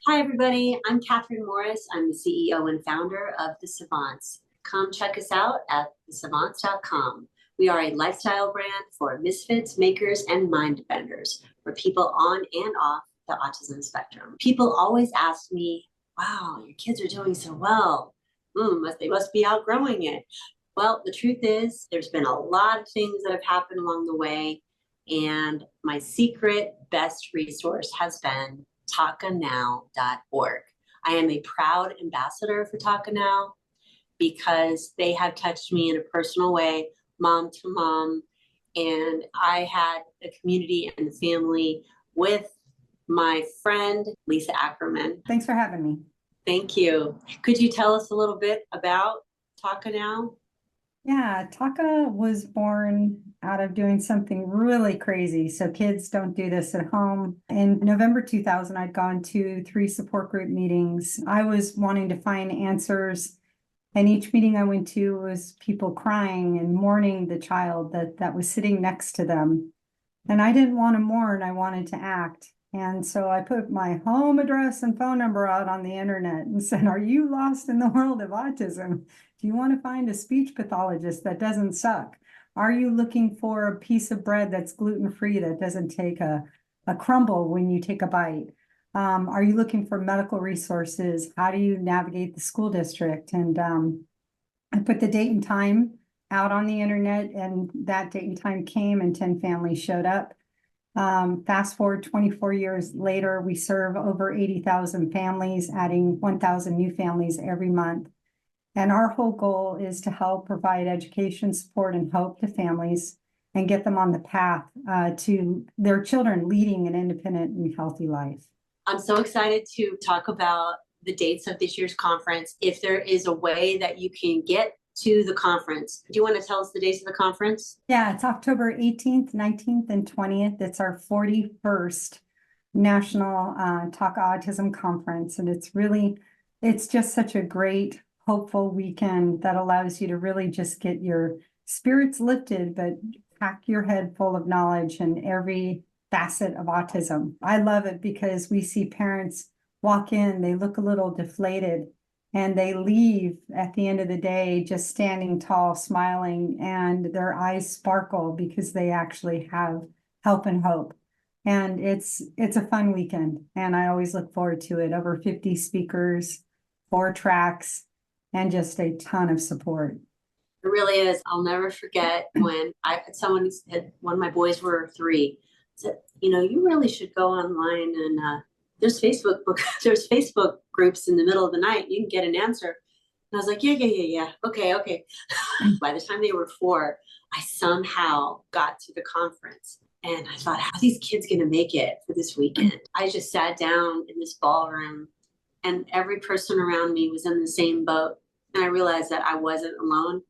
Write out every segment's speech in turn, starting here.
Hi, everybody. I'm Catherine Morris. I'm the CEO and founder of the Savants. Come check us out at thesavants.com. We are a lifestyle brand for misfits, makers, and mind benders for people on and off the autism spectrum. People always ask me, wow, your kids are doing so well. They must be outgrowing it. Well, the truth is, there's been a lot of things that have happened along the way. And my secret best resource has been TACAnow.org. I am a proud ambassador for TACA Now because they have touched me in a personal way, mom to mom. And I had a community and a family with my friend, Lisa Ackerman. Thanks for having me. Thank you. Could you tell us a little bit about TACA Now? Yeah, Taka was born out of doing something really crazy. So kids don't do this at home. In November 2000, I'd gone to 3 support group meetings. I was wanting to find answers, and each meeting I went to was people crying and mourning the child that was sitting next to them. And I didn't want to mourn, I wanted to act. And so I put my home address and phone number out on the internet and said, are you lost in the world of autism? Do you want to find a speech pathologist that doesn't suck? Are you looking for a piece of bread that's gluten-free that doesn't take a crumble when you take a bite? Are you looking for medical resources? How do you navigate the school district? And I put the date and time out on the internet, and that date and time came and 10 families showed up. Fast forward 24 years later, we serve over 80,000 families, adding 1,000 new families every month. And our whole goal is to help provide education, support, and hope to families and get them on the path to their children leading an independent and healthy life. I'm so excited to talk about the dates of this year's conference. If there is a way that you can get to the conference, do you want to tell us the dates of the conference? Yeah, it's October 18th, 19th, and 20th. It's our 41st National TACA Autism Conference. And it's just such a great, hopeful weekend that allows you to really just get your spirits lifted, but pack your head full of knowledge in every facet of autism. I love it because we see parents walk in, they look a little deflated, and they leave at the end of the day just standing tall, smiling, and their eyes sparkle because they actually have help and hope. And it's a fun weekend, and I always look forward to it. Over 50 speakers, 4 tracks, and just a ton of support. It really is. I'll never forget when someone said, one of my boys were 3, said, you really should go online and there's there's Facebook groups in the middle of the night. You can get an answer. And I was like, yeah. Okay. By the time they were 4, I somehow got to the conference. And I thought, how are these kids going to make it for this weekend? I just sat down in this ballroom and every person around me was in the same boat. And I realized that I wasn't alone.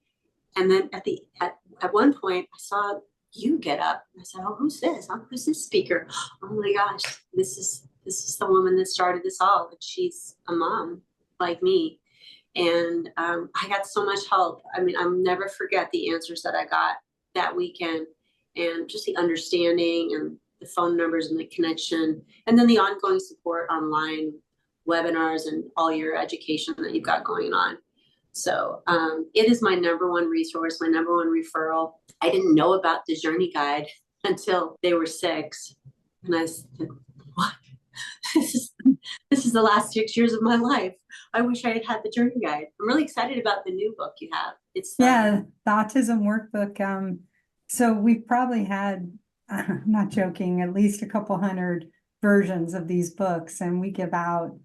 And then at one point I saw you get up. I said, oh, who's this? Who's this speaker? Oh my gosh, this is the woman that started this all. And she's a mom like me. And I got so much help. I mean, I'll never forget the answers that I got that weekend, and just the understanding and the phone numbers and the connection, and then the ongoing support online, webinars, and all your education that you've got going on. So it is my number one resource, my number one referral. I didn't know about the journey guide until they were 6. And I said, what? This is the last 6 years of my life. I wish I had had the journey guide. I'm really excited about the new book you have. It's the Autism Workbook. So we've probably had, I'm not joking, at least a couple hundred versions of these books, and we give out,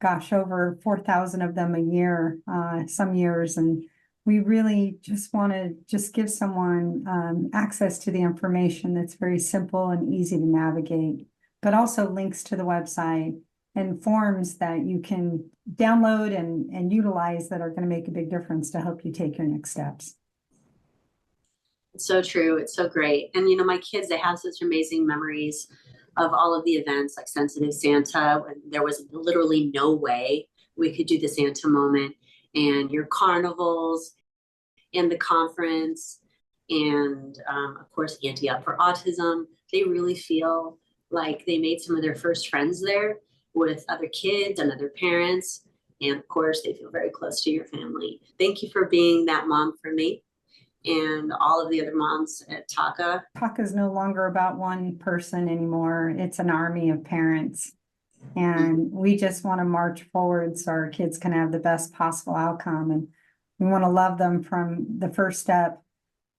gosh, over 4,000 of them a year, some years. And we really just want to just give someone access to the information that's very simple and easy to navigate, but also links to the website and forms that you can download and utilize that are going to make a big difference to help you take your next steps. It's so true. It's so great. And, my kids, they have such amazing memories of all of the events, like Sensitive Santa, when there was literally no way we could do the Santa moment, and your carnivals and the conference, and of course, Anti Up for Autism. They really feel like they made some of their first friends there. with other kids and other parents. And of course, they feel very close to your family. Thank you for being that mom for me and all of the other moms at TACA. TACA is no longer about one person anymore. It's an army of parents. And we just want to march forward so our kids can have the best possible outcome. And we want to love them from the first step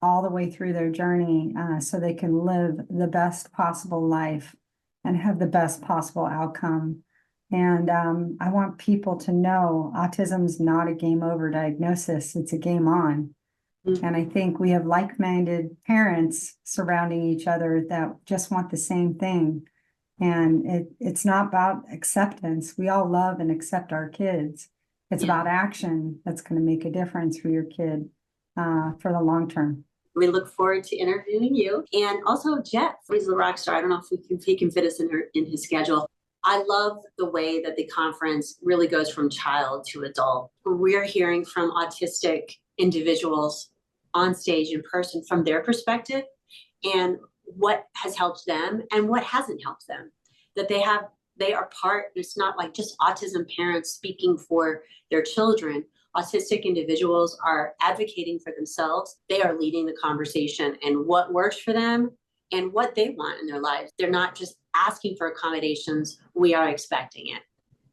all the way through their journey, so they can live the best possible life and have the best possible outcome. And I want people to know autism is not a game over diagnosis, it's a game on. And I think we have like-minded parents surrounding each other that just want the same thing. And it's not about acceptance. We all love and accept our kids. It's about action that's going to make a difference for your kid for the long term. We look forward to interviewing you. And also Jeff, he's a rock star. I don't know if he can fit us in his schedule. I love the way that the conference really goes from child to adult. We're hearing from autistic individuals on stage in person from their perspective and what has helped them and what hasn't helped them. That they are part, it's not like just autism parents speaking for their children. Autistic individuals are advocating for themselves. They are leading the conversation and what works for them and what they want in their lives. They're not just asking for accommodations, we are expecting it.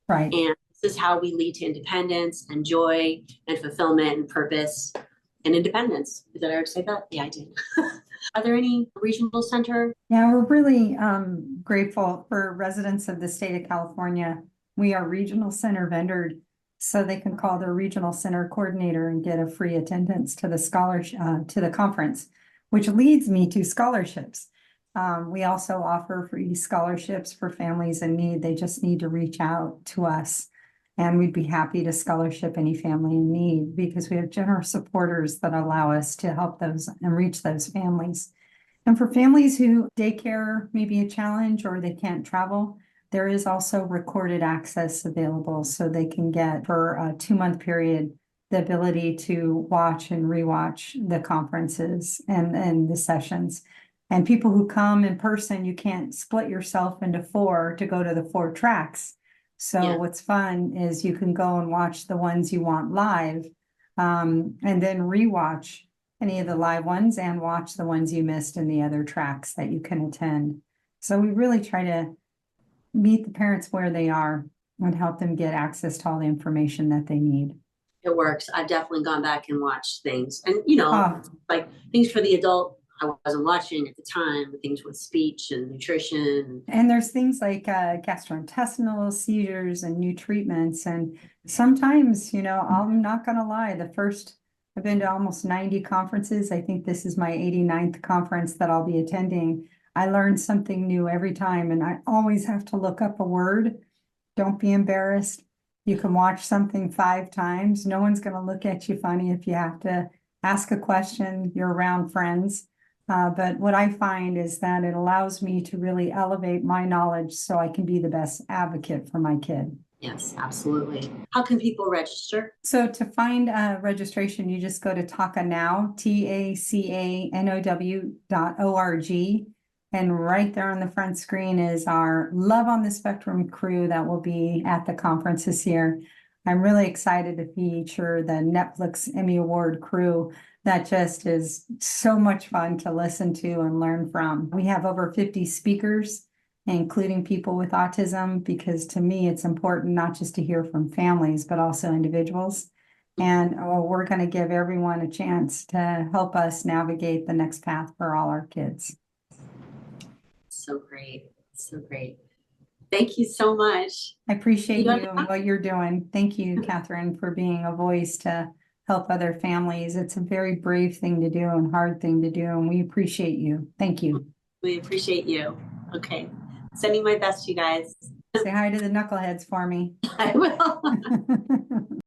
Right. And this is how we lead to independence and joy and fulfillment and purpose and independence. Did I ever say that? Yeah, I did. Are there any regional center? Yeah, we're really grateful for residents of the state of California. We are regional center vendored, so they can call their regional center coordinator and get a free attendance to the to the conference, which leads me to scholarships. We also offer free scholarships for families in need. They just need to reach out to us, and we'd be happy to scholarship any family in need because we have generous supporters that allow us to help those and reach those families. And for families who daycare may be a challenge or they can't travel, there is also recorded access available so they can get for a 2-month period the ability to watch and rewatch the conferences and the sessions. And people who come in person, you can't split yourself into 4 to go to the 4 tracks. So what's fun is you can go and watch the ones you want live, and then rewatch any of the live ones and watch the ones you missed in the other tracks that you can attend. So we really try to meet the parents where they are and help them get access to all the information that they need. It works. I've definitely gone back and watched things and, like things for the adult I wasn't watching at the time, things with speech and nutrition. And there's things like gastrointestinal seizures and new treatments. And sometimes, I'm not going to lie, I've been to almost 90 conferences. I think this is my 89th conference that I'll be attending. I learn something new every time, and I always have to look up a word. Don't be embarrassed. You can watch something 5 times. No one's going to look at you funny if you have to ask a question. You're around friends. But what I find is that it allows me to really elevate my knowledge so I can be the best advocate for my kid. Yes, absolutely. How can people register? So to find registration, you just go to TACA Now, TACANOW.org. And right there on the front screen is our Love on the Spectrum crew that will be at the conference this year. I'm really excited to feature the Netflix Emmy Award crew that just is so much fun to listen to and learn from. We have over 50 speakers, including people with autism, because to me, it's important not just to hear from families, but also individuals. And we're going to give everyone a chance to help us navigate the next path for all our kids. So great. So great. Thank you so much. I appreciate you and what you're doing. Thank you, Catherine, for being a voice to help other families. It's a very brave thing to do and hard thing to do, and we appreciate you. Thank you. We appreciate you. Okay. Sending my best, you guys. Say hi to the knuckleheads for me. I will.